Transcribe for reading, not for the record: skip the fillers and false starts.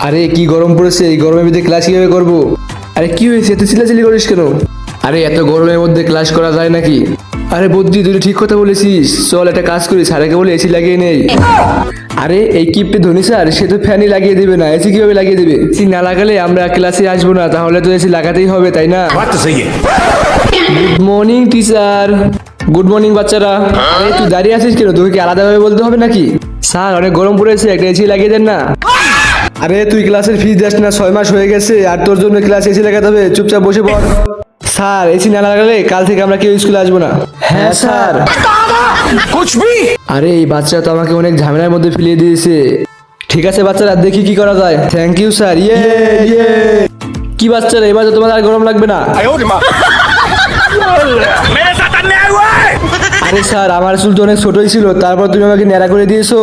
আরে কি গরম পড়েছে, এই গরমের মধ্যে ক্লাস কিভাবে করবো? আরে কি হয়েছে, এত চিল্লাচিল্লি করিস কেন? আরে এত গরমের মধ্যে ক্লাস করা যায় নাকি? আরে বদ্রি, তুই ঠিক কথা বলেছিস, চল একটা কাজ করি, স্যারকে বলে এসি লাগিয়ে নেই। আরে এই কিপটে ধনী স্যার, সে তো ফ্যানই লাগিয়ে দিবে না, এসি কিভাবে লাগিয়ে দিবে? এসি না লাগালে আমরা ক্লাসে আসবো না, তাহলে তো এসি লাগাতেই হবে, তাই না? Good morning teacher. Good morning বাচ্চারা। আরে তুই দাঁড়িয়ে আছিস কেন, তোকে কি আলাদাভাবে বলতে হবে নাকি? স্যার অনেক গরম পড়েছে, একটা এসি লাগিয়ে দেন না। আরে তুই ক্লাসের ফিস দিস না, 6 মাস হয়ে গেছে, আর তোর জন্য ক্লাস এসি লাগাতে হবে, চুপচাপ বসে পড়। স্যার এসি না লাগালে কাল থেকে আমরা কেউ স্কুলে আসবো না। হ্যাঁ স্যার। আরে এই বাচ্চা তো আমাকে অনেক ঝামেলার মধ্যে ফেলিয়ে দিয়েছে। ঠিক আছে বাচ্চারা, দেখি কি করা যায়। Thank you sir. Yeah yeah. কি বাচ্চারা, এবার তো তোমার আর গরম লাগবে না। আরে স্যার, আমার চুল তো অনেক ছোটই ছিল, তারপর তুমি আমাকে ন্যাড়া করে দিয়েছো।